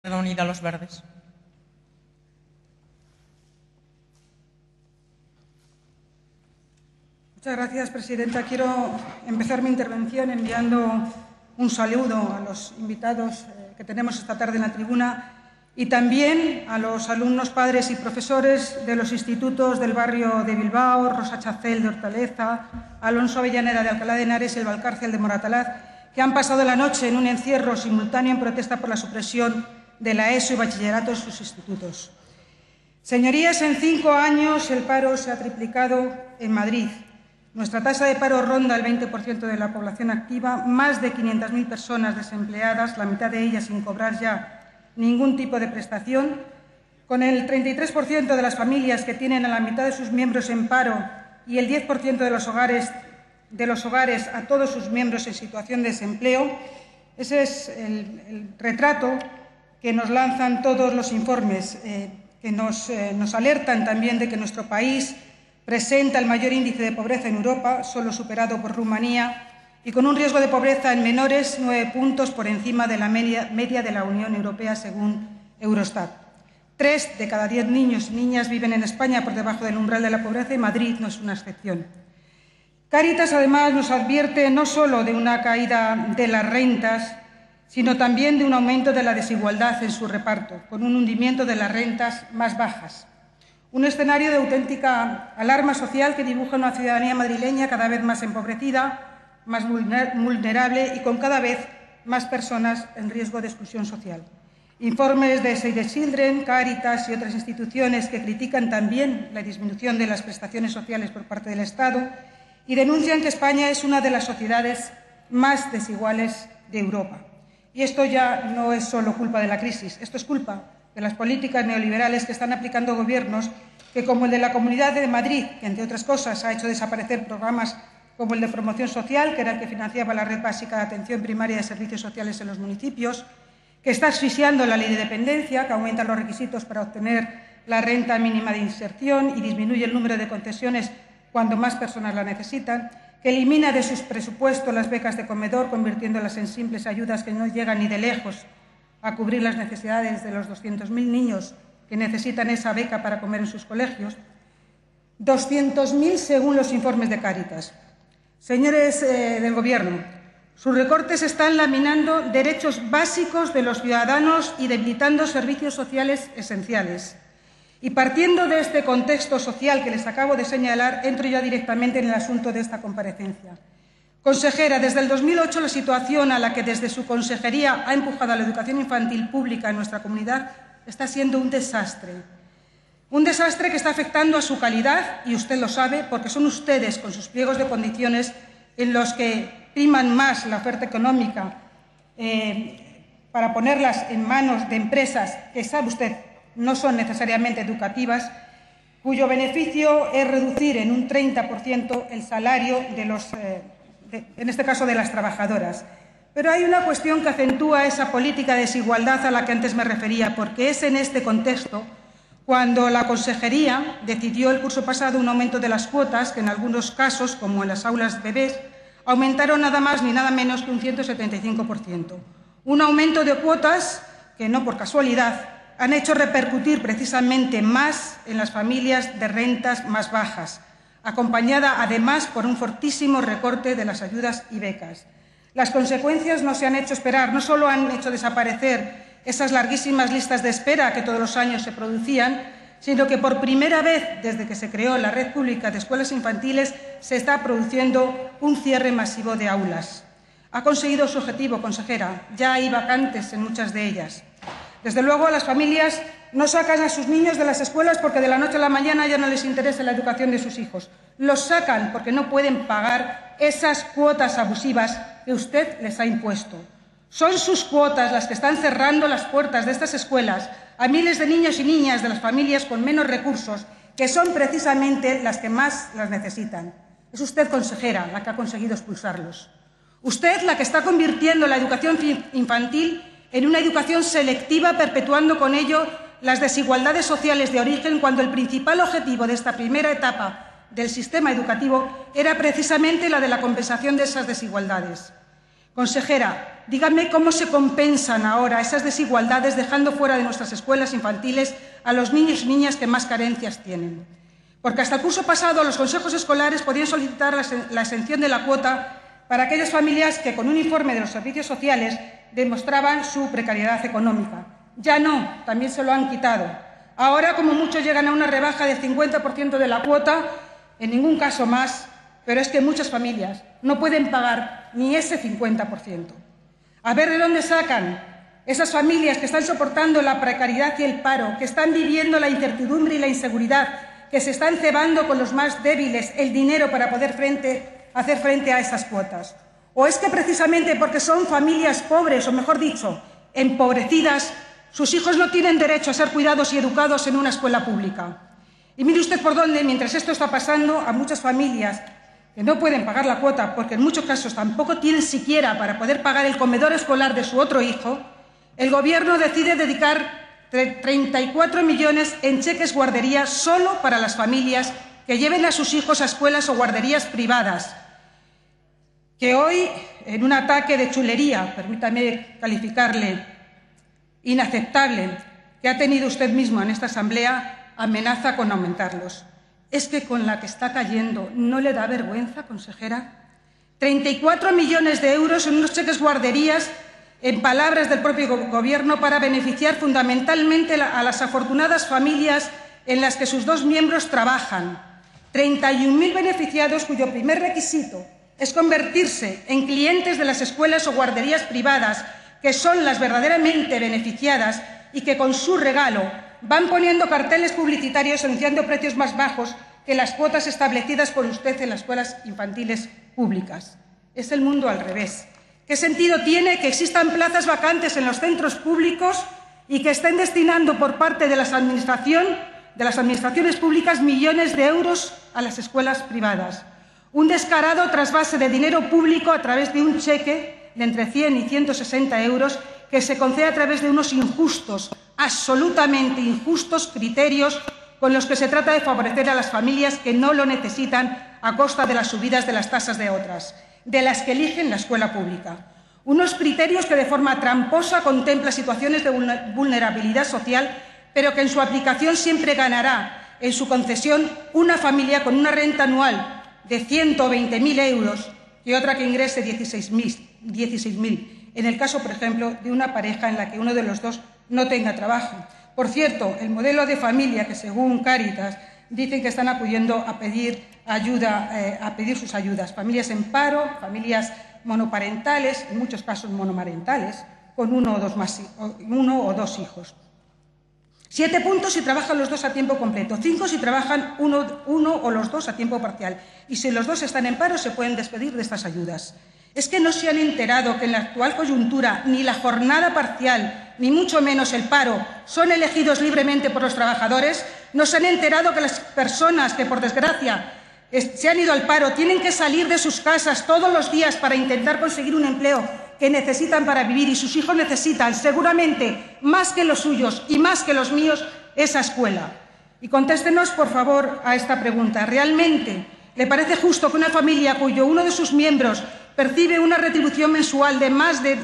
Unida a los Verdes. Muchas gracias, presidenta. Quiero empezar mi intervención enviando un saludo a los invitados que tenemos esta tarde en la tribuna y también a los alumnos, padres y profesores de los institutos del barrio de Bilbao, Rosa Chacel de Hortaleza, Alonso Avellaneda de Alcalá de Henares y el Valcárcel de Moratalaz, que han pasado la noche en un encierro simultáneo en protesta por la supresión de la ESO y bachillerato en sus institutos. Señorías, en 5 años el paro se ha triplicado en Madrid. Nuestra tasa de paro ronda el 20% de la población activa, más de 500.000 personas desempleadas, la mitad de ellas sin cobrar ya ningún tipo de prestación, con el 33% de las familias que tienen a la mitad de sus miembros en paro y el 10% de los hogares a todos sus miembros en situación de desempleo. Ese es el retrato que nos lanzan todos los informes, que nos alertan también de que nuestro país presenta el mayor índice de pobreza en Europa, solo superado por Rumanía, y con un riesgo de pobreza en menores 9 puntos por encima de la media de la Unión Europea, según Eurostat. 3 de cada 10 niños y niñas viven en España por debajo del umbral de la pobreza y Madrid no es una excepción. Cáritas, además, nos advierte no solo de una caída de las rentas, sino también de un aumento de la desigualdad en su reparto, con un hundimiento de las rentas más bajas. Un escenario de auténtica alarma social que dibuja una ciudadanía madrileña cada vez más empobrecida, más vulnerable y con cada vez más personas en riesgo de exclusión social. Informes de Save the Children, Cáritas y otras instituciones que critican también la disminución de las prestaciones sociales por parte del Estado y denuncian que España es una de las sociedades más desiguales de Europa. Y esto ya no es solo culpa de la crisis, esto es culpa de las políticas neoliberales que están aplicando gobiernos que, como el de la Comunidad de Madrid, que entre otras cosas ha hecho desaparecer programas como el de promoción social, que era el que financiaba la red básica de atención primaria de servicios sociales en los municipios, que está asfixiando la ley de dependencia, que aumenta los requisitos para obtener la renta mínima de inserción y disminuye el número de concesiones cuando más personas la necesitan, que elimina de sus presupuestos las becas de comedor, convirtiéndolas en simples ayudas que no llegan ni de lejos a cubrir las necesidades de los 200.000 niños que necesitan esa beca para comer en sus colegios. 200.000 según los informes de Cáritas. Señores del Gobierno, sus recortes están laminando derechos básicos de los ciudadanos y debilitando servicios sociales esenciales. Y partiendo de este contexto social que les acabo de señalar, entro ya directamente en el asunto de esta comparecencia. Consejera, desde el 2008 la situación a la que desde su consejería ha empujado a la educación infantil pública en nuestra comunidad está siendo un desastre. Un desastre que está afectando a su calidad, y usted lo sabe, porque son ustedes, con sus pliegos de condiciones, en los que priman más la oferta económica para ponerlas en manos de empresas que, sabe usted, no son necesariamente educativas, cuyo beneficio es reducir en un 30% el salario de los en este caso de las trabajadoras. Pero hay una cuestión que acentúa esa política de desigualdad a la que antes me refería, porque es en este contexto cuando la Consejería decidió el curso pasado un aumento de las cuotas que en algunos casos, como en las aulas bebés, aumentaron nada más ni nada menos que un 175%. Un aumento de cuotas que, no por casualidad, han hecho repercutir precisamente más en las familias de rentas más bajas, acompañada además por un fortísimo recorte de las ayudas y becas. Las consecuencias no se han hecho esperar, no solo han hecho desaparecer esas larguísimas listas de espera que todos los años se producían, sino que por primera vez desde que se creó la red pública de escuelas infantiles se está produciendo un cierre masivo de aulas. Ha conseguido su objetivo, consejera, ya hay vacantes en muchas de ellas. Desde luego, las familias no sacan a sus niños de las escuelas porque de la noche a la mañana ya no les interesa la educación de sus hijos. Los sacan porque no pueden pagar esas cuotas abusivas que usted les ha impuesto. Son sus cuotas las que están cerrando las puertas de estas escuelas a miles de niños y niñas de las familias con menos recursos, que son precisamente las que más las necesitan. Es usted, consejera, la que ha conseguido expulsarlos. Usted la que está convirtiendo la educación infantil en una educación selectiva, perpetuando con ello las desigualdades sociales de origen, cuando el principal objetivo de esta primera etapa del sistema educativo era precisamente la de la compensación de esas desigualdades. Consejera, dígame cómo se compensan ahora esas desigualdades dejando fuera de nuestras escuelas infantiles a los niños y niñas que más carencias tienen. Porque hasta el curso pasado los consejos escolares podían solicitar la exención de la cuota para aquellas familias que con un informe de los servicios sociales demostraban su precariedad económica. Ya no, también se lo han quitado. Ahora, como muchos, llegan a una rebaja del 50% de la cuota, en ningún caso más, pero es que muchas familias no pueden pagar ni ese 50%. A ver de dónde sacan esas familias que están soportando la precariedad y el paro, que están viviendo la incertidumbre y la inseguridad, que se están cebando con los más débiles el dinero para poder hacer frente a esas cuotas. ¿O es que precisamente porque son familias pobres, o mejor dicho, empobrecidas, sus hijos no tienen derecho a ser cuidados y educados en una escuela pública? Y mire usted por dónde, mientras esto está pasando, a muchas familias que no pueden pagar la cuota porque en muchos casos tampoco tienen siquiera para poder pagar el comedor escolar de su otro hijo, el Gobierno decide dedicar 34 millones en cheques guardería solo para las familias que lleven a sus hijos a escuelas o guarderías privadas, que hoy, en un ataque de chulería, permítame calificarle inaceptable, que ha tenido usted mismo en esta Asamblea, amenaza con aumentarlos. ¿Es que con la que está cayendo no le da vergüenza, consejera? 34 millones de euros en unos cheques guarderías, en palabras del propio Gobierno, para beneficiar fundamentalmente a las afortunadas familias en las que sus dos miembros trabajan. 31.000 beneficiados cuyo primer requisito es convertirse en clientes de las escuelas o guarderías privadas, que son las verdaderamente beneficiadas y que con su regalo van poniendo carteles publicitarios anunciando precios más bajos que las cuotas establecidas por usted en las escuelas infantiles públicas. Es el mundo al revés. ¿Qué sentido tiene que existan plazas vacantes en los centros públicos y que estén destinando por parte de las administraciones públicas millones de euros a las escuelas privadas? Un descarado trasvase de dinero público a través de un cheque de entre 100 y 160 euros que se concede a través de unos injustos, absolutamente injustos criterios con los que se trata de favorecer a las familias que no lo necesitan a costa de las subidas de las tasas de otras, de las que eligen la escuela pública. Unos criterios que de forma tramposa contemplan situaciones de vulnerabilidad social, pero que en su aplicación siempre ganará en su concesión una familia con una renta anual de 120.000 euros y otra que ingrese 16.000, en el caso, por ejemplo, de una pareja en la que uno de los dos no tenga trabajo. Por cierto, el modelo de familia que, según Cáritas, dicen que están acudiendo a pedir ayuda, a pedir sus ayudas. Familias en paro, familias monoparentales, en muchos casos monomarentales, con uno o dos hijos. 7 puntos si trabajan los dos a tiempo completo, 5 si trabajan uno o los dos a tiempo parcial. Y si los dos están en paro, se pueden despedir de estas ayudas. ¿Es que no se han enterado que en la actual coyuntura ni la jornada parcial, ni mucho menos el paro, son elegidos libremente por los trabajadores? ¿No se han enterado que las personas que, por desgracia, se han ido al paro tienen que salir de sus casas todos los días para intentar conseguir un empleo que necesitan para vivir, y sus hijos necesitan, seguramente, más que los suyos y más que los míos, esa escuela? Y contéstenos, por favor, a esta pregunta. ¿Realmente le parece justo que una familia cuyo uno de sus miembros percibe una retribución mensual de más de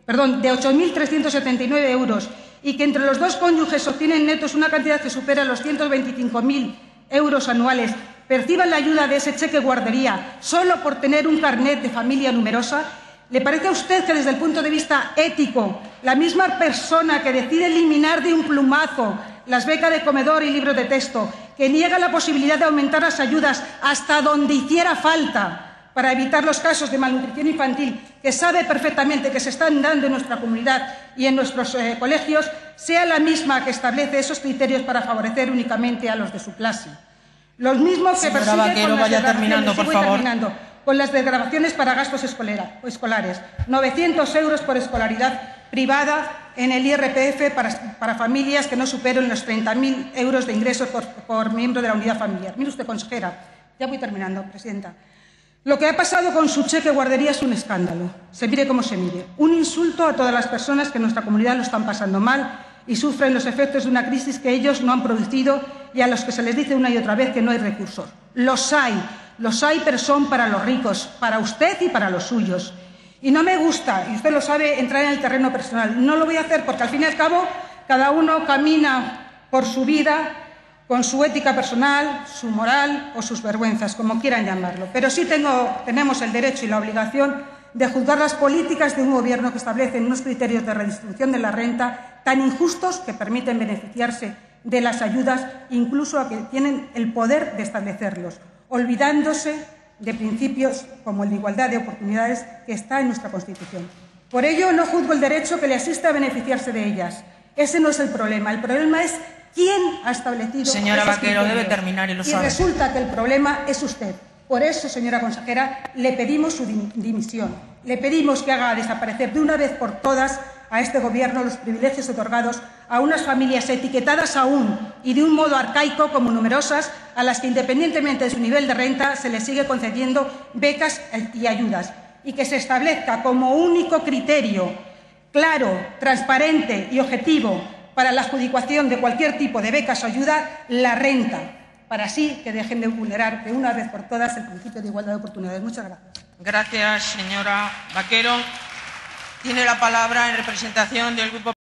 8.379 euros y que entre los dos cónyuges obtienen netos una cantidad que supera los 125.000 euros anuales, perciban la ayuda de ese cheque guardería solo por tener un carnet de familia numerosa? ¿Le parece a usted que, desde el punto de vista ético, la misma persona que decide eliminar de un plumazo las becas de comedor y libros de texto, que niega la posibilidad de aumentar las ayudas hasta donde hiciera falta para evitar los casos de malnutrición infantil, que sabe perfectamente que se están dando en nuestra comunidad y en nuestros colegios, sea la misma que establece esos criterios para favorecer únicamente a los de su clase? Los mismos que persiguen con las desgravaciones para gastos escolares, 900 euros por escolaridad privada en el IRPF para familias que no superen los 30.000 euros de ingresos por miembro de la unidad familiar. Mire usted, consejera, ya voy terminando, presidenta. Lo que ha pasado con su cheque guardería es un escándalo. Se mire como se mire. Un insulto a todas las personas que en nuestra comunidad lo están pasando mal y sufren los efectos de una crisis que ellos no han producido y a los que se les dice una y otra vez que no hay recursos. Los hay, pero son para los ricos, para usted y para los suyos. Y no me gusta, y usted lo sabe, entrar en el terreno personal. No lo voy a hacer porque, al fin y al cabo, cada uno camina por su vida con su ética personal, su moral o sus vergüenzas, como quieran llamarlo. Pero sí tenemos el derecho y la obligación de juzgar las políticas de un Gobierno que establece unos criterios de redistribución de la renta tan injustos que permiten beneficiarse de las ayudas, incluso a que tienen el poder de establecerlos, olvidándose de principios como el de igualdad de oportunidades que está en nuestra Constitución. Por ello, no juzgo el derecho que le asiste a beneficiarse de ellas. Ese no es el problema. El problema es quién ha establecido. Señora Vaquero, debe terminar y lo sabe. Y resulta que el problema es usted. Por eso, señora consejera, le pedimos su dimisión. Le pedimos que haga desaparecer de una vez por todas a este Gobierno los privilegios otorgados a unas familias etiquetadas aún y de un modo arcaico como numerosas, a las que, independientemente de su nivel de renta, se les sigue concediendo becas y ayudas, y que se establezca como único criterio claro, transparente y objetivo para la adjudicación de cualquier tipo de becas o ayuda la renta, para así que dejen de vulnerar de una vez por todas el principio de igualdad de oportunidades. Muchas gracias. Gracias, señora Vaquero. Tiene la palabra en representación del Grupo